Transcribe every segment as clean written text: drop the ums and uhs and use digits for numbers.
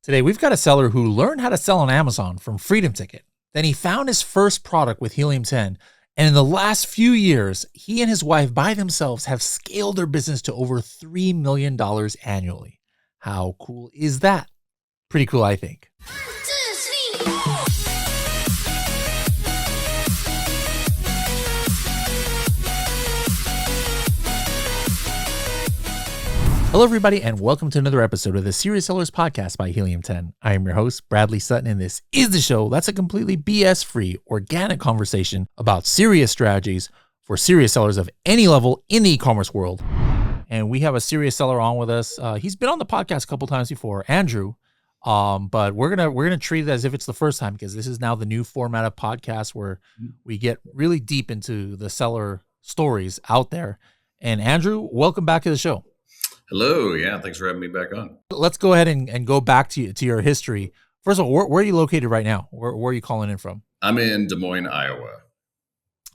Today, we've got a seller who learned how to sell on Amazon from Freedom Ticket. Then he found his first product with Helium 10. And in the last few years, he and his wife by themselves have scaled their business to over $3 million annually. How cool is that? Pretty cool, I think. Hello, everybody, and welcome to another episode of the Serious Sellers Podcast by Helium 10. I am your host, Bradley Sutton, and this is the show that's a completely BS-free, organic conversation about serious strategies for serious sellers of any level in the e-commerce world. And we have a serious seller on with us. He's been on the podcast a couple times before, Andrew. But we're gonna treat it as if it's the first time, because this is now the new format of podcast where we get really deep into the seller stories out there. And Andrew, welcome back to the show. Hello. Yeah. Thanks for having me back on. Let's go ahead and go back to your history. First of all, where are you located right now? Where are you calling in from? I'm in Des Moines, Iowa.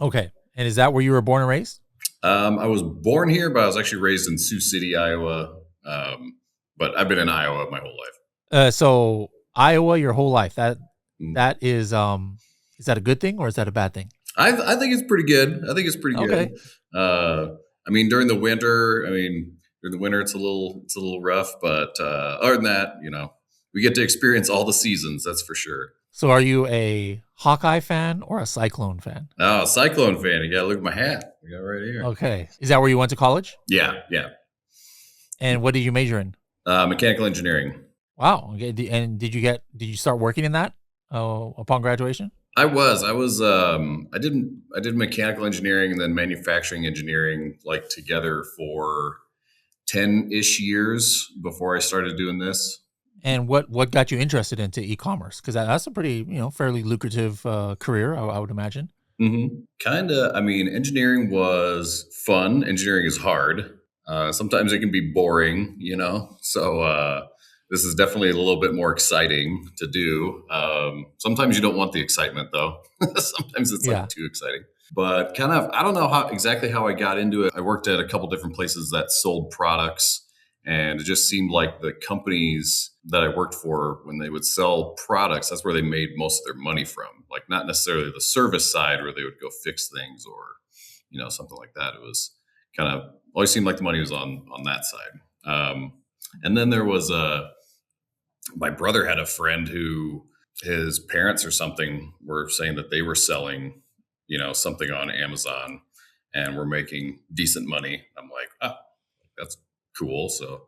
Okay. And is that where you were born and raised? I was born here, but I was actually raised in Sioux City, Iowa. But I've been in Iowa my whole life. So Iowa your whole life. That is that a good thing or is that a bad thing? I think it's pretty good. Okay. During the winter, it's a little rough, but other than that, we get to experience all the seasons. That's for sure. So are you a Hawkeye fan or a Cyclone fan? Oh, Cyclone fan. You got to look at my hat. I got it right here. Okay. Is that where you went to college? Yeah. And what did you major in? Mechanical engineering. Wow. Okay. And did you start working in that upon graduation? I did mechanical engineering and then manufacturing engineering together for 10-ish years before I started doing this. And what got you interested into e-commerce? Because that's a pretty, fairly lucrative career, I would imagine. Mm-hmm. Kind of. Engineering was fun. Engineering is hard. Sometimes it can be boring, So this is definitely a little bit more exciting to do. Sometimes you don't want the excitement, though. Sometimes it's too exciting. But I don't know exactly how I got into it. I worked at a couple different places that sold products, and it just seemed like the companies that I worked for, when they would sell products, that's where they made most of their money from. Like not necessarily the service side where they would go fix things or, something like that. It was always seemed like the money was on that side. And then there was my brother had a friend who his parents or something were saying that they were selling something on Amazon and we're making decent money. I'm like, oh, that's cool. So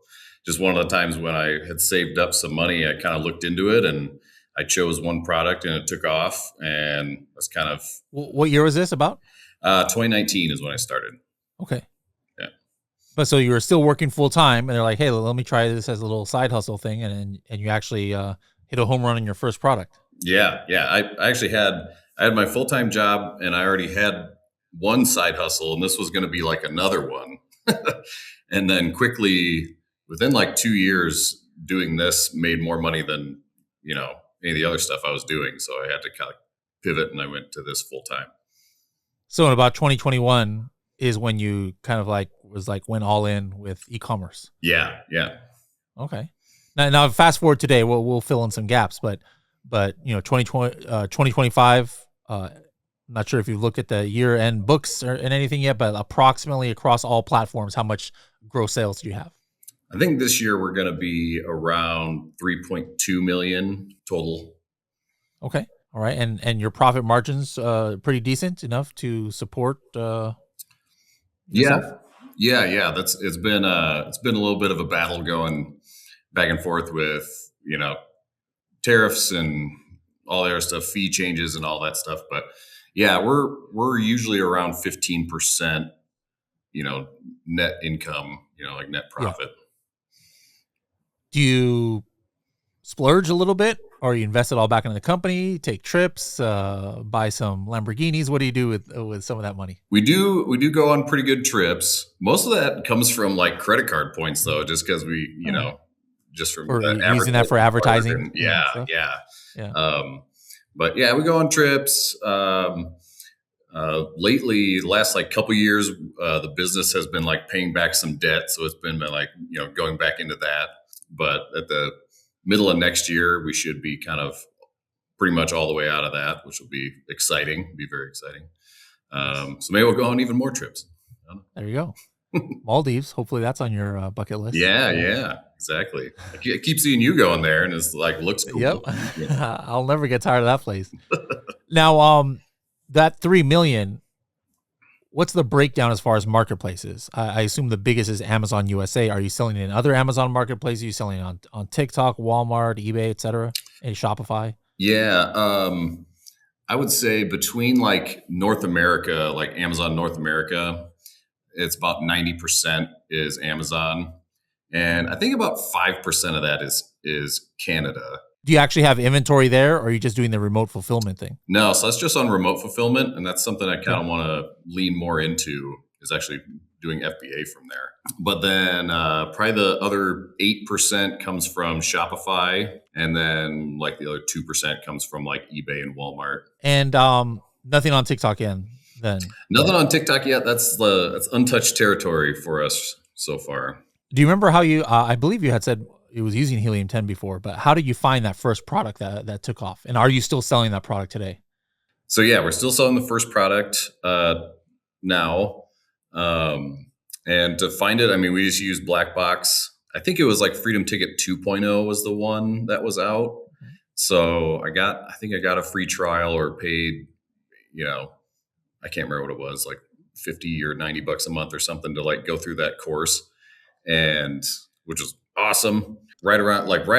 just one of the times when I had saved up some money, I kind of looked into it and I chose one product and it took off. And that's kind of... What year was this about? 2019 is when I started. Okay. Yeah. But so you were still working full time and they're like, hey, let me try this as a little side hustle thing. And you actually hit a home run on your first product. Yeah. I actually had my full-time job and I already had one side hustle and this was going to be like another one. And then quickly within 2 years doing this made more money than, any of the other stuff I was doing. So I had to kind of pivot and I went to this full-time. So in about 2021 is when you kind of went all in with e-commerce. Yeah. Okay. Now fast forward today, we'll fill in some gaps, but 2025, I'm not sure if you've looked at the year-end books and anything yet, but approximately across all platforms, how much gross sales do you have? I think this year we're going to be around 3.2 million total. Okay. All right. And your profit margins pretty decent enough to support yourself? Yeah. It's been a little bit of a battle going back and forth with, tariffs and all the other stuff, fee changes and all that stuff. But yeah, we're usually around 15%, net income, net profit. Yeah. Do you splurge a little bit or you invest it all back into the company, take trips, buy some Lamborghinis? What do you do with some of that money? We do go on pretty good trips. Most of that comes from credit card points though, just because we, just from using that for advertising. Yeah. But yeah, we go on trips. Lately, the last couple years, the business has been paying back some debt, so it's been going back into that. But at the middle of next year, we should be kind of pretty much all the way out of that, which will be exciting, be very exciting. So maybe we'll go on even more trips. There you go. Maldives. Hopefully that's on your bucket list. Yeah, exactly. I keep seeing you going there, and it's like looks cool. Yep. Yeah. I'll never get tired of that place. Now, that 3 million. What's the breakdown as far as marketplaces? I assume the biggest is Amazon USA. Are you selling in other Amazon marketplaces? Are you selling on TikTok, Walmart, eBay, etc.? Any Shopify? Yeah. I would say between like North America, like Amazon North America, it's about 90% is Amazon. And I think about 5% of that is Canada. Do you actually have inventory there, or are you just doing the remote fulfillment thing? No, so that's just on remote fulfillment. And that's something I kind of want to lean more into, is actually doing FBA from there. But then probably the other 8% comes from Shopify. And then like the other 2% comes from like eBay and Walmart. And nothing on TikTok then? Nothing on TikTok yet. That's untouched territory for us so far. Do you remember how you, I believe you had said it was using Helium 10 before, but how did you find that first product that took off? And are you still selling that product today? So yeah, we're still selling the first product now. And to find it, I mean, we just used Black Box. I think it was like Freedom Ticket 2.0 was the one that was out. Mm-hmm. So I think I got a free trial or paid, I can't remember what it was, like 50 or $90 a month or something to like go through that course, and which was awesome. Right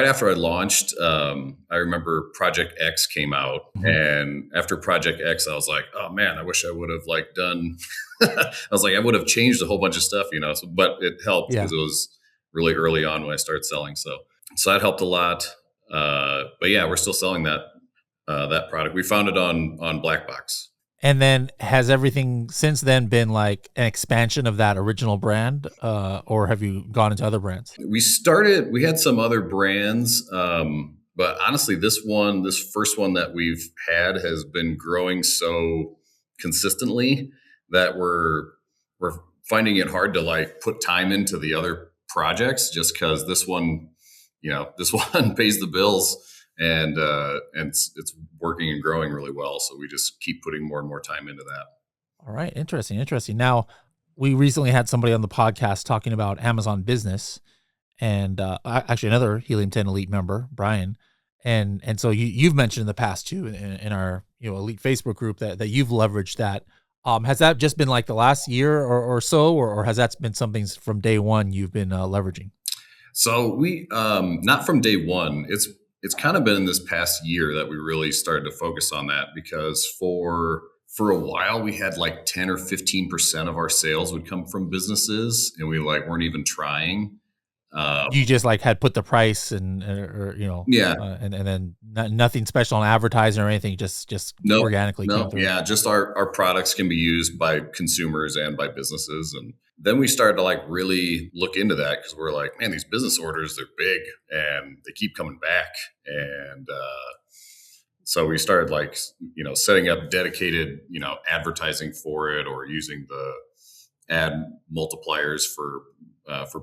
after I launched, I remember Project X came out. Mm-hmm. And after Project X, I was like, oh man, I wish I would have like done, I was like, I would have changed a whole bunch of stuff, but it helped because it was really early on when I started selling. So that helped a lot. But yeah, we're still selling that product. We found it on Black Box. And then has everything since then been like an expansion of that original brand, or have you gone into other brands? We had some other brands, but honestly, this first one that we've had has been growing so consistently that we're finding it hard to like put time into the other projects, just because this one pays the bills. And it's working and growing really well. So we just keep putting more and more time into that. All right. Interesting. Now, we recently had somebody on the podcast talking about Amazon Business, and actually another Helium 10 Elite member, Brian. And so you've mentioned in the past too, in our Elite Facebook group that you've leveraged that. Has that just been like the last year or so, or has that been something from day one you've been leveraging? So we not from day one. It's kind of been in this past year that we really started to focus on that, because for a while we had like 10 or 15% of our sales would come from businesses, and we like weren't even trying. You just like had put the price and then nothing special on advertising or anything, just organically. Yeah, just our products can be used by consumers and by businesses. And then we started to like really look into that, because we're like, man, these business orders, they're big and they keep coming back. And so we started like, setting up dedicated, advertising for it, or using the ad multipliers for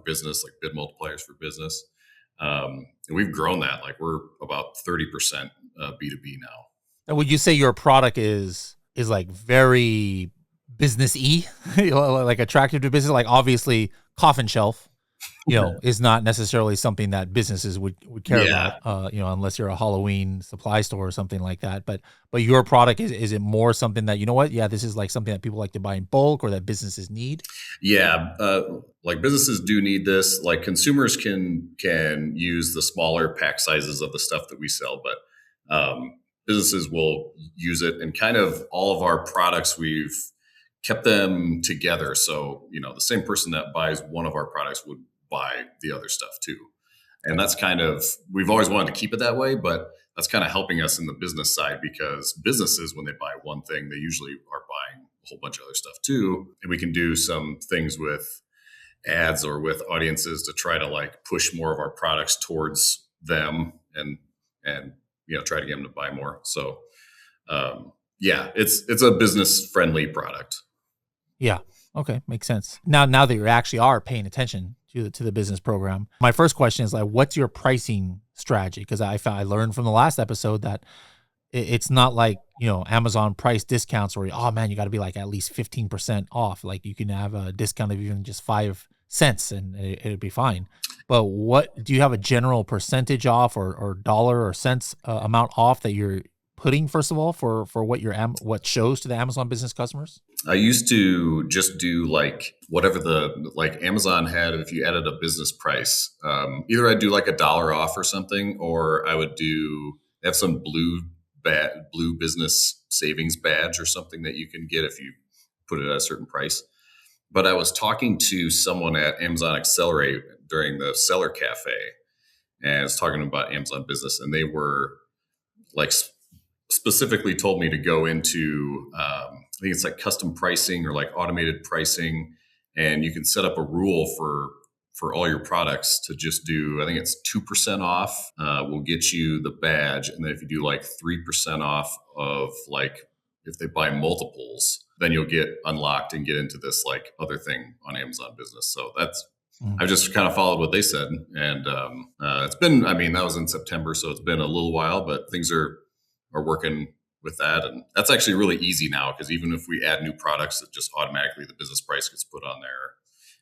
business, like bid multipliers for business. And we've grown that. Like we're about 30% B2B now. And would you say your product is like very business-y, like attractive to business? Like obviously Coffin Shelf, is not necessarily something that businesses would care about, unless you're a Halloween supply store or something like that. But your product, is it more something that, this is like something that people like to buy in bulk, or that businesses need? Yeah. Like businesses do need this. Like consumers can use the smaller pack sizes of the stuff that we sell, but businesses will use it. And kind of all of our products, we've kept them together. So, the same person that buys one of our products would buy the other stuff too. And that's kind of, we've always wanted to keep it that way, but that's kind of helping us in the business side, because businesses, when they buy one thing, they usually are buying a whole bunch of other stuff too. And we can do some things with ads or with audiences to try to like push more of our products towards them and try to get them to buy more. So it's a business friendly product. Yeah. Okay. Makes sense. Now that you actually are paying attention to the business program, my first question is like, what's your pricing strategy? Because I learned from the last episode that it's not like, Amazon price discounts where, oh man, you got to be like at least 15% off. Like you can have a discount of even just 5 cents and it'd be fine. But what do you have a general percentage off or dollar or cents amount off that you're putting, first of all, for what what shows to the Amazon business customers? I used to just do like whatever Amazon had. If you added a business price, either I'd do like $1 off or something, or I would they have some blue business savings badge or something that you can get if you put it at a certain price. But I was talking to someone at Amazon Accelerate during the Seller Cafe, and I was talking about Amazon Business, and they were like specifically told me to go into, I think it's like custom pricing or like automated pricing, and you can set up a rule for all your products to just do, I think it's 2% off will get you the badge. And then if you do like 3% off of like, if they buy multiples, then you'll get unlocked and get into this like other thing on Amazon Business. So I've just kind of followed what they said. And it's been, I mean, that was in September, so it's been a little while, but things are working with that. And that's actually really easy now, because even if we add new products, it just automatically the business price gets put on there.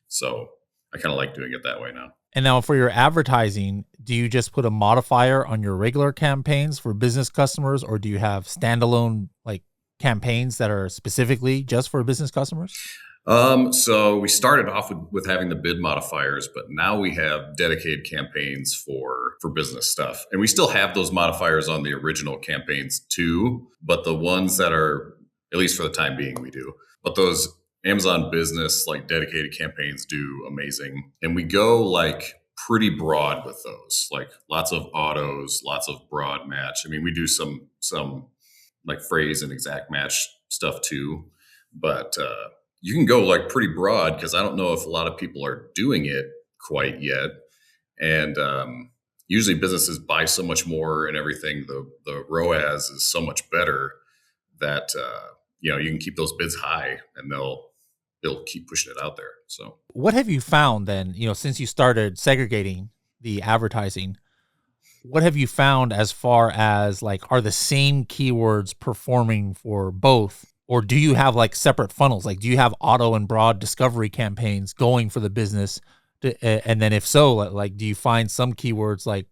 So I kind of like doing it that way now. And now for your advertising, do you just put a modifier on your regular campaigns for business customers, or do you have standalone like campaigns that are specifically just for business customers? So we started off with having the bid modifiers, but now we have dedicated campaigns for business stuff. And we still have those modifiers on the original campaigns too, but the ones that are, at least for the time being, we do. But those Amazon Business like dedicated campaigns do amazing. And we go like pretty broad with those, like lots of autos, lots of broad match. I mean, we do some like phrase and exact match stuff too, but you can go like pretty broad, because I don't know if a lot of people are doing it quite yet. And usually businesses buy so much more and everything. The ROAS is so much better that you can keep those bids high, and they'll keep pushing it out there. So what have you found then, since you started segregating the advertising, what have you found as far as like, are the same keywords performing for both? Or do you have like separate funnels? Like, do you have auto and broad discovery campaigns going for the business? And then if so, like, do you find some keywords like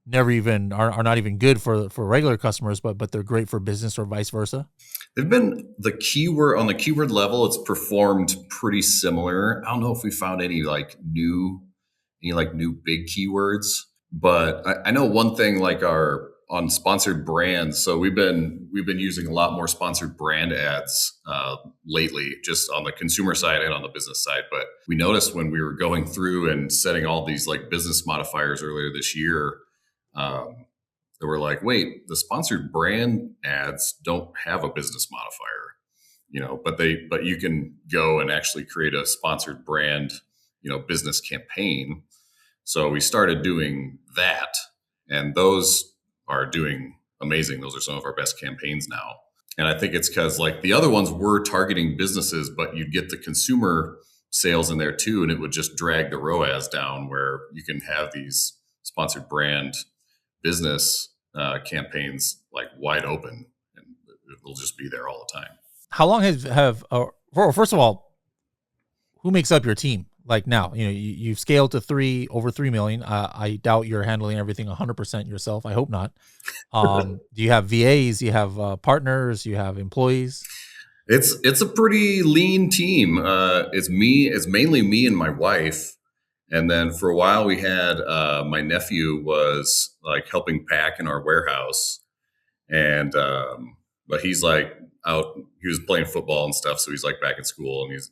never even are not even good for regular customers, but they're great for business, or vice versa? They've been on the keyword level, it's performed pretty similar. I don't know if we found any new big keywords, but I know one thing, like on sponsored brands. So we've been using a lot more sponsored brand ads lately, just on the consumer side and on the business side. But we noticed when we were going through and setting all these like business modifiers earlier this year, they were like, wait, the sponsored brand ads don't have a business modifier, but you can go and actually create a sponsored brand, business campaign. So we started doing that, and those are doing amazing. Those are some of our best campaigns now. And I think it's because like the other ones were targeting businesses, but you'd get the consumer sales in there too, and it would just drag the ROAS down, where you can have these sponsored brand business campaigns like wide open, and it'll just be there all the time. How long first of all, who makes up your team? Like now, you've scaled to over 3 million. I doubt you're handling everything 100% yourself. I hope not. Do you have VAs? You have partners? You have employees? It's a pretty lean team. It's mainly me and my wife. And then for a while we had my nephew was like helping pack in our warehouse, and but he's like out. He was playing football and stuff, so he's like back in school, and he's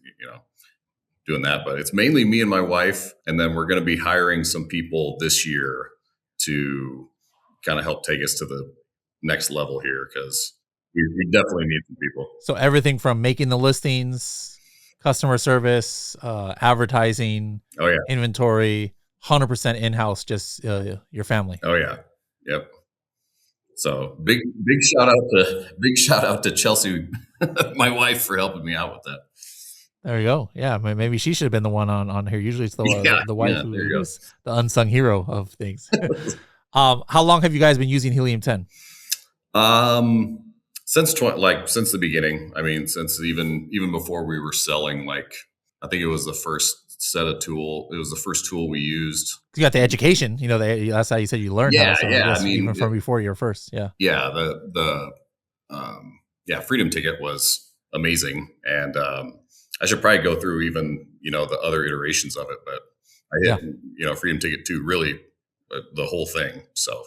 doing that. But it's mainly me and my wife, and then we're going to be hiring some people this year to kind of help take us to the next level here, because we definitely need some people. So everything from making the listings, customer service, advertising, inventory, 100% in-house, just your family. Oh yeah, yep. So big shout out to Chelsea, my wife, for helping me out with that. There you go. Yeah, maybe she should have been the one on here. Usually it's the wife who's the unsung hero of things. How long have you guys been using Helium 10? Since since the beginning. I mean, since even before we were selling, like I think it was the first set of tool. It was the first tool we used. You got the education, that's how you said you learned how. Yeah, So I yeah. I guess even mean, from before your first, yeah. yeah. Freedom Ticket was amazing, and I should probably go through even the other iterations of it, but I Yeah. hit Freedom Ticket 2 really the whole thing, so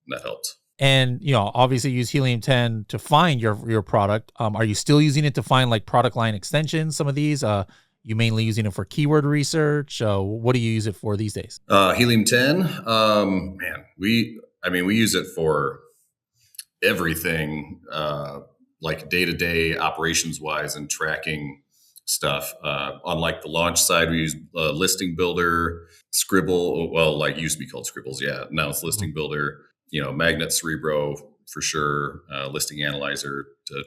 that helped. And obviously use Helium 10 to find your product. Are you still using it to find like product line extensions? Some of these, you mainly using it for keyword research. What do you use it for these days? Helium 10, man, we use it for everything, like day-to-day operations wise and tracking stuff. On like the launch side, we use Listing Builder, Scribble. Well, like used to be called Scribbles. Yeah, now it's Listing Builder. Magnet Cerebro for sure. Listing Analyzer to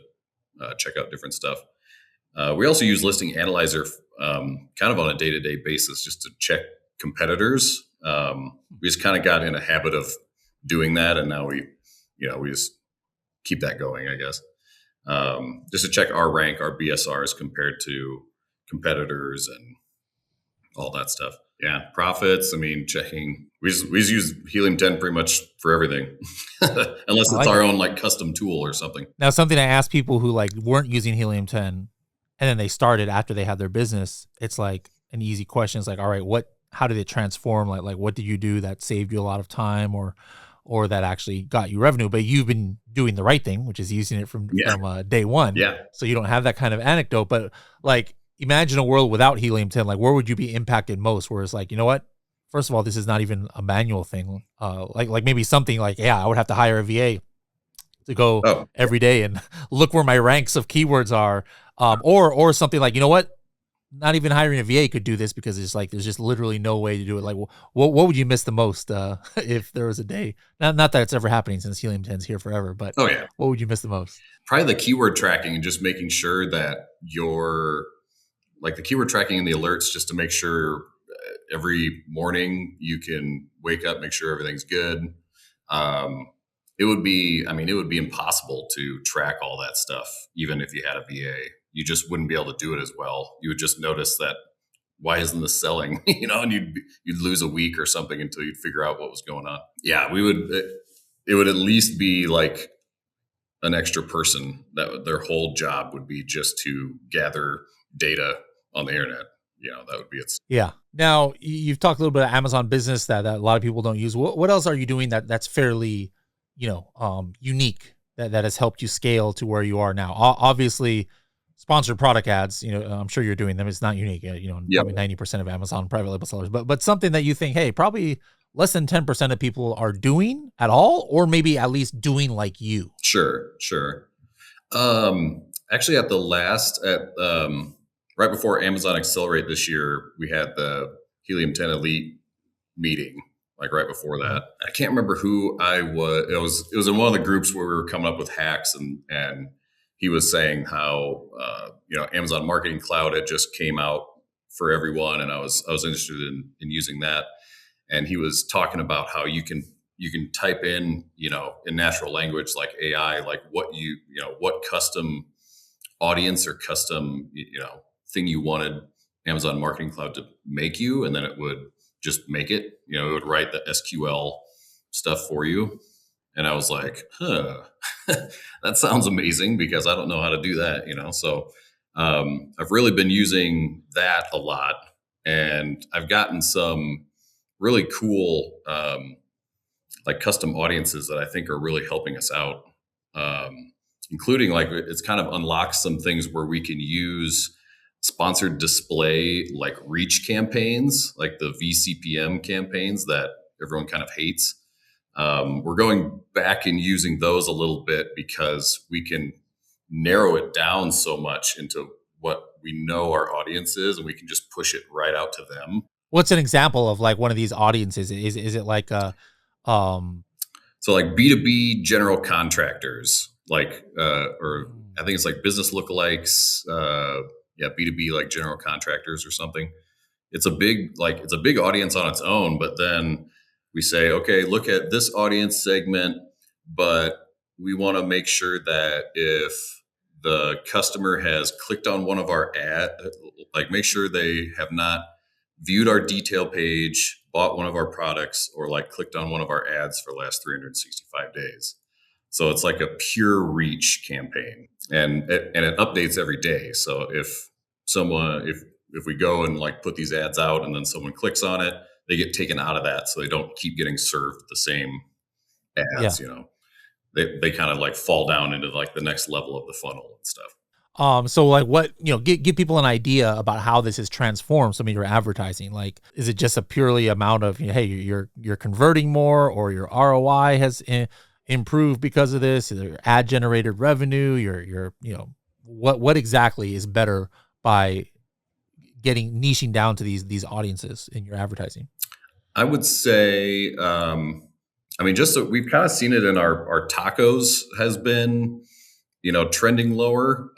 check out different stuff. We also use Listing Analyzer kind of on a day-to-day basis just to check competitors. We just kind of got in a habit of doing that, and now we just keep that going, I guess. Just to check our rank, our BSRs compared to competitors and all that stuff. Yeah, profits. I mean, checking. We just use Helium 10 pretty much for everything, unless it's our own like custom tool or something. Now, something I asked people who like weren't using Helium 10, and then they started after they had their business. It's like an easy question. It's like, all right, how did it transform? Like what did you do that saved you a lot of time, or that actually got you revenue? But you've been doing the right thing, which is using it from day one. Yeah. So you don't have that kind of anecdote. But like, imagine a world without Helium 10. Like, where would you be impacted most? Where it's like, you know what? First of all, this is not even a manual thing. Like maybe something like, I would have to hire a VA to go every day and look where my ranks of keywords are. Or something like, you know what? Not even hiring a VA could do this because it's like there's just literally no way to do it. Like, what would you miss the most if there was a day? Not that it's ever happening since Helium 10's here forever, but what would you miss the most? Probably the keyword tracking and just making sure that the keyword tracking and the alerts, just to make sure every morning you can wake up, make sure everything's good. It would be impossible to track all that stuff, even if you had a VA. You just wouldn't be able to do it as well. You would just notice that, why isn't this selling? And you'd lose a week or something until you'd figure out what was going on. Yeah, it would at least be like an extra person that their whole job would be just to gather data on the internet. That would be it. Yeah. Now you've talked a little bit of Amazon Business that a lot of people don't use. What else are you doing that's fairly, unique that has helped you scale to where you are now? Obviously, sponsored product ads, I'm sure you're doing them. It's not unique, probably 90% of Amazon private label sellers, but something that you think, hey, probably less than 10% of people are doing at all, or maybe at least doing like you. Sure. Actually right before Amazon Accelerate this year, we had the Helium 10 Elite meeting, like right before that. I can't remember who I was. It was in one of the groups where we were coming up with hacks, and he was saying how Amazon Marketing Cloud had just came out for everyone, and I was interested in using that. And he was talking about how you can type in in natural language, like AI, like what what custom audience or custom thing you wanted Amazon Marketing Cloud to make you, and then it would just make it. It would write the SQL stuff for you. And I was like, that sounds amazing, because I don't know how to do that, So I've really been using that a lot, and I've gotten some really cool like custom audiences that I think are really helping us out, including like it's kind of unlocks some things where we can use sponsored display, like reach campaigns, like the VCPM campaigns that everyone kind of hates. We're going back and using those a little bit because we can narrow it down so much into what we know our audience is, and we can just push it right out to them. What's an example of like one of these audiences? Is it like so like B2B general contractors, like or I think it's like business lookalikes, B2B like general contractors or something. It's a big audience on its own, but then we say, okay, look at this audience segment, but we want to make sure that if the customer has clicked on one of our like make sure they have not viewed our detail page, bought one of our products, or like clicked on one of our ads for the last 365 days. So it's like a pure reach campaign, and it updates every day. So if we go and like put these ads out and then someone clicks on it, they get taken out of that, so they don't keep getting served the same Yeah. ads. They kind of like fall down into like the next level of the funnel and stuff. So like what, give people an idea about how this has transformed some of your advertising. Like, is it just a purely amount of, hey, you're converting more, or your ROI has improved because of this, your ad generated revenue, your what exactly is better by niching down to these audiences in your advertising? I would say, just so we've kind of seen it in our tacos has been, trending lower.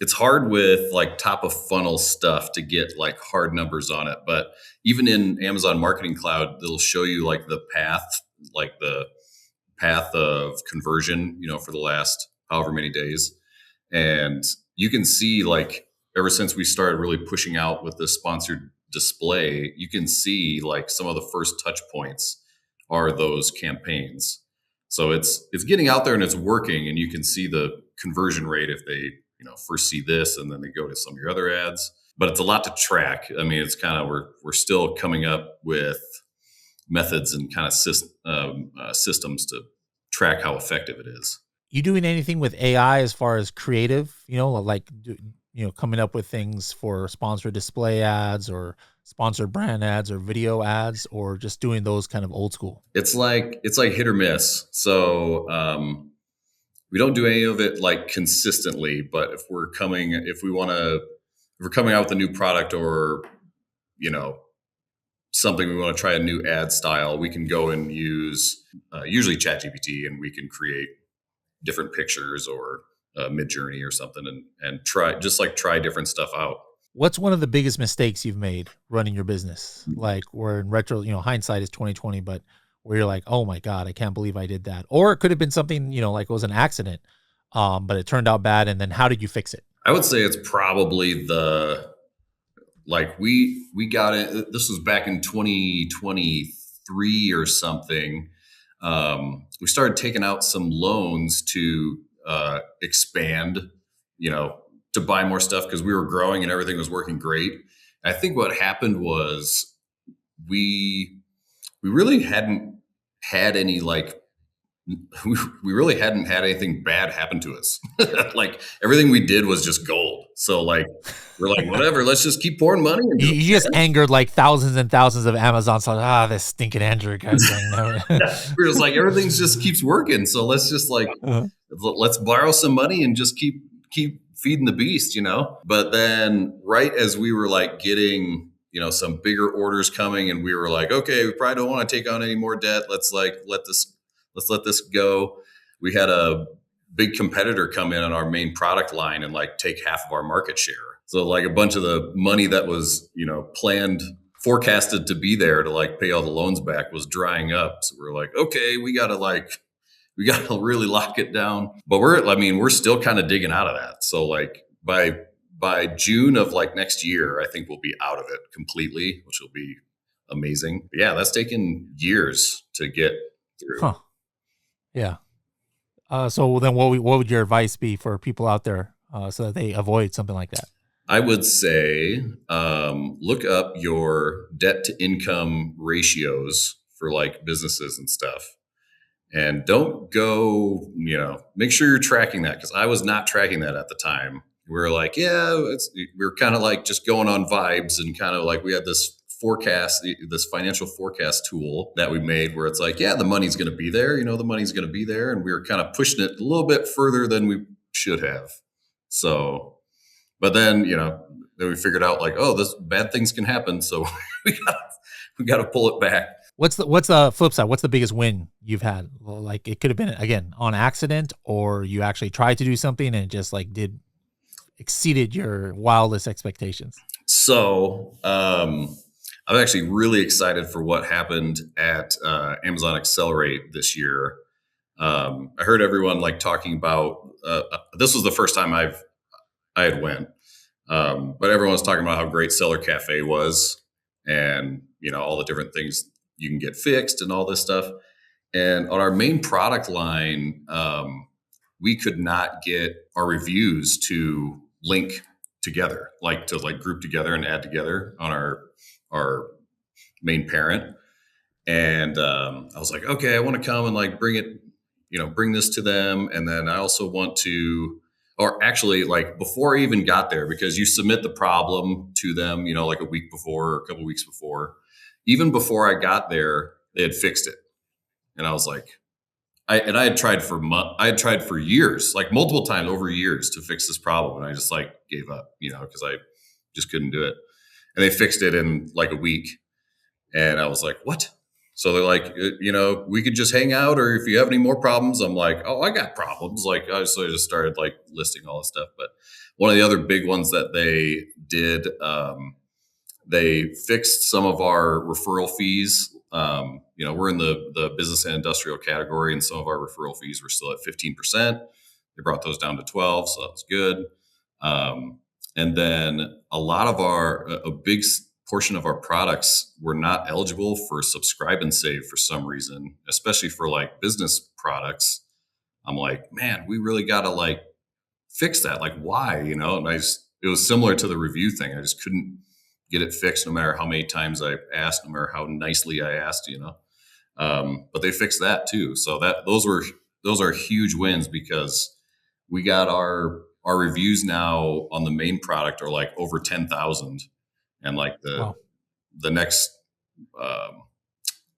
It's hard with like top of funnel stuff to get like hard numbers on it, but even in Amazon Marketing Cloud, it'll show you like the path of conversion, for the last however many days. And you can see like ever since we started really pushing out with the sponsored display, you can see like some of the first touch points are those campaigns. So it's getting out there and it's working, and you can see the conversion rate if they, first see this and then they go to some of your other ads. But it's a lot to track. I mean, it's kind of we're still coming up with methods and kind of systems to track how effective it is. You doing anything with AI as far as creative, like, coming up with things for sponsored display ads or sponsored brand ads or video ads, or just doing those kind of old school? It's like hit or miss. So we don't do any of it like consistently, but if we're coming out with a new product, or something, we want to try a new ad style, we can go and use usually ChatGPT, and we can create different pictures or Mid-Journey or something, and try different stuff out. What's one of the biggest mistakes you've made running your business? Like, where in retro, hindsight is 2020, but where you're like, oh my God, I can't believe I did that. Or it could have been something, like it was an accident, but it turned out bad. And then how did you fix it? I would say it's probably we got it. This was back in 2023 or something. We started taking out some loans to expand, to buy more stuff, because we were growing and everything was working great. And I think what happened was we really hadn't had any we really hadn't had anything bad happen to us. Like everything we did was just gold. So like we're like, whatever, let's just keep pouring money into it. You just angered like thousands and thousands of Amazon sellers. This stinking Android guy thing. We're just like, everything just keeps working. So let's just let's borrow some money and just keep feeding the beast, But then right as we were like getting, some bigger orders coming, and we were like, okay, we probably don't want to take on any more debt. Let's let this go. We had a big competitor come in on our main product line and like take half of our market share. So like a bunch of the money that was, forecasted to be there to like pay all the loans back was drying up. So we're like, okay, we got to really lock it down. But we're still kind of digging out of that. So like by June of like next year, I think we'll be out of it completely, which will be amazing. But yeah, that's taken years to get through. Huh. Yeah. So then what would your advice be for people out there so that they avoid something like that? I would say look up your debt to income ratios for like businesses and stuff. And don't go, make sure you're tracking that, because I was not tracking that at the time. We were like, we were kind of like just going on vibes, and kind of like we had this financial forecast tool that we made where it's like, the money's going to be there, the money's going to be there. And we were kind of pushing it a little bit further than we should have. So, but then, then we figured out like, this bad things can happen. So we got to pull it back. What's the flip side? What's the biggest win you've had? Like it could have been, again, on accident, or you actually tried to do something and it just like exceeded your wildest expectations. So, I'm actually really excited for what happened at Amazon Accelerate this year. I heard everyone like talking about. This was the first time I had went, but everyone was talking about how great Seller Cafe was, and all the different things you can get fixed and all this stuff. And on our main product line, we could not get our reviews to link together, like to like group together and add together on our main parent. And I was like, okay, I want to come and like bring it, bring this to them. And then I also want to, or actually, like before I even got there, because you submit the problem to them, like a week before or a couple weeks before. Even before I got there, they had fixed it, and I was like, I had tried for I had tried for years, like multiple times over years, to fix this problem, and I just like gave up, because I just couldn't do it. And they fixed it in like a week, and I was like, what? So they're like, we could just hang out, or if you have any more problems. I'm like, oh, I got problems. Like, so I just started like listing all this stuff. But one of the other big ones that they did, they fixed some of our referral fees. We're in the business and industrial category, and some of our referral fees were still at 15%. They brought those down to 12, so that was good. And then a big portion of our products were not eligible for subscribe and save for some reason, especially for like business products. I'm like, man, we really got to like fix that. Like, why? And it was similar to the review thing. I just couldn't get it fixed, no matter how many times I asked, no matter how nicely I asked. But they fixed that too. So those are huge wins, because we got our reviews now on the main product are like over 10,000, and like Wow. the next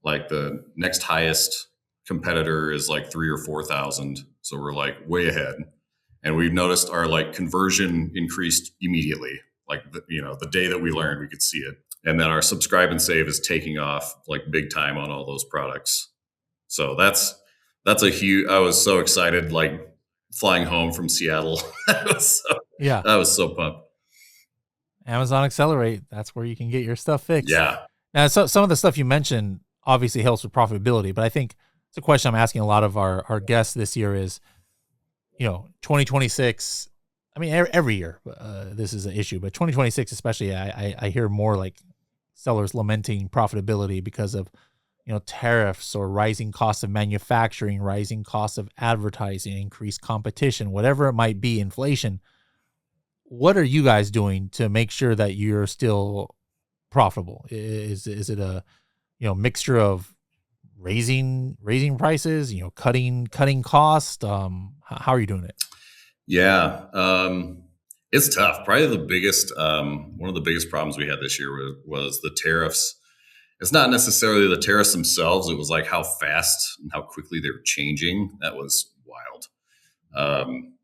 the next highest competitor is like 3,000 or 4,000. So we're like way ahead, and we've noticed our like conversion increased immediately. Like the day that we learned, we could see it, and then our subscribe and save is taking off like big time on all those products. So that's a huge. I was so excited, like flying home from Seattle. Yeah. I was so pumped. Amazon Accelerate, that's where you can get your stuff fixed. Yeah. Now, so some of the stuff you mentioned obviously helps with profitability, but I think it's a question I'm asking a lot of our guests this year is, 2026, I mean, every year this is an issue, but 2026 especially, I hear more like sellers lamenting profitability because of, tariffs or rising costs of manufacturing, rising costs of advertising, increased competition, whatever it might be, inflation. What are you guys doing to make sure that you're still profitable? Is it a mixture of raising prices, cutting cost? How are you doing it? Yeah. It's tough. Probably the biggest one of the biggest problems we had this year was the tariffs. It's not necessarily the tariffs themselves. It was like how fast and how quickly they were changing. That was wild.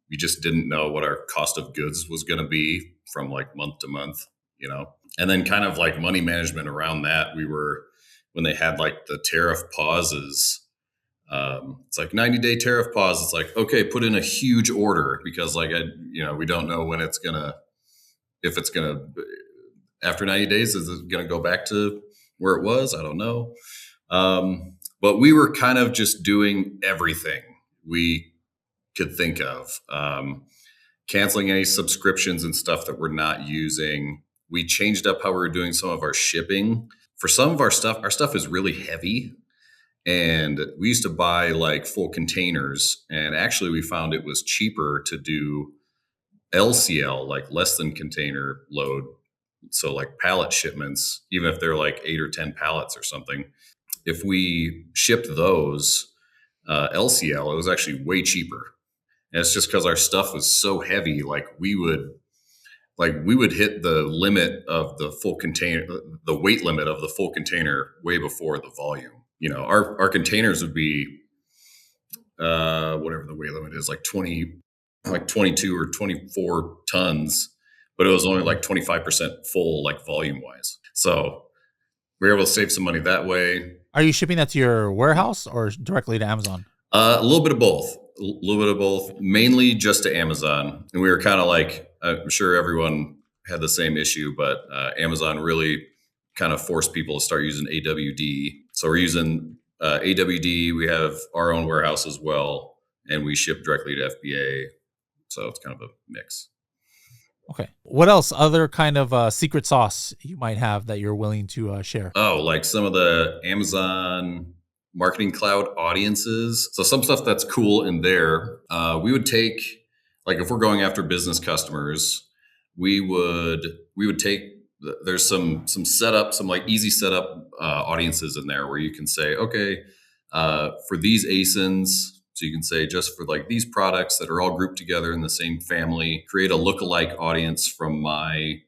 We just didn't know what our cost of goods was going to be from like month to month, and then kind of like money management around that. When they had like the tariff pauses, it's like 90-day tariff pause. It's like, okay, put in a huge order, because like, we don't know when if it's going to, after 90 days, is it going to go back to where it was? I don't know. But we were kind of just doing everything we could think of, canceling any subscriptions and stuff that we're not using. We changed up how we were doing some of our shipping. For some of our stuff is really heavy, and we used to buy like full containers, and actually we found it was cheaper to do LCL, like less than container load. So like pallet shipments, even if they're like 8 or 10 pallets or something, if we shipped those LCL, it was actually way cheaper. And it's just because our stuff was so heavy, like we would hit the limit of the full container, the weight limit of the full container way before the volume. Our containers would be whatever the weight limit is, like 22 or 24 tons, but it was only like 25% full, like volume wise. So we were able to save some money that way. Are you shipping that to your warehouse or directly to Amazon? A little bit of both, mainly just to Amazon. And we were kind of like, I'm sure everyone had the same issue, but Amazon really kind of forced people to start using AWD. So we're using AWD. We have our own warehouse as well, and we ship directly to FBA. So it's kind of a mix. Okay. What else? Other kind of secret sauce you might have that you're willing to share? Oh, like some of the Amazon Marketing Cloud audiences. So some stuff that's cool in there. We would take, like, if we're going after business customers, we would take. There's some setup, some like easy setup audiences in there where you can say, okay, for these ASINs. So you can say just for like these products that are all grouped together in the same family, create a lookalike audience from my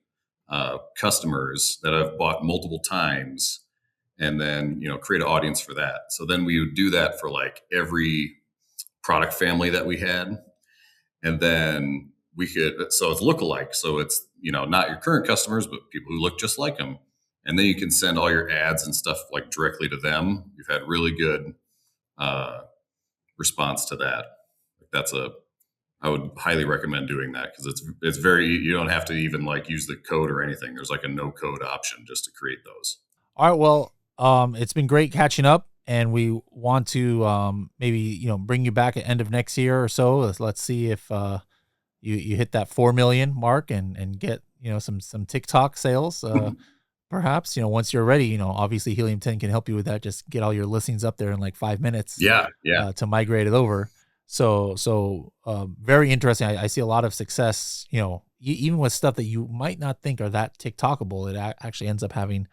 customers that I've bought multiple times, and then create an audience for that. So then we would do that for like every product family that we had, and then we could. So it's lookalike. So it's not your current customers, but people who look just like them. And then you can send all your ads and stuff like directly to them. We've had really good response to that. I would highly recommend doing that because it's very, you don't have to even like use the code or anything. There's like a no code option just to create those. All right. Well, it's been great catching up, and we want to maybe bring you back at end of next year or so. Let's see if you hit that 4 million mark and get some TikTok sales. Perhaps once you're ready, obviously Helium 10 can help you with that. Just get all your listings up there in like 5 minutes. Yeah. To migrate it over. So very interesting. I see a lot of success. Even with stuff that you might not think are that TikTokable, it actually ends up having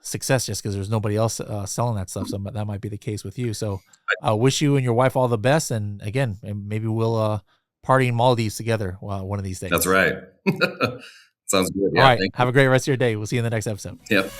success just because there's nobody else selling that stuff. So that might be the case with you. So I wish you and your wife all the best. And again, maybe we'll party in Maldives together one of these days. That's right. Sounds good. Yeah, all right. Have a great rest of your day. We'll see you in the next episode. Yep.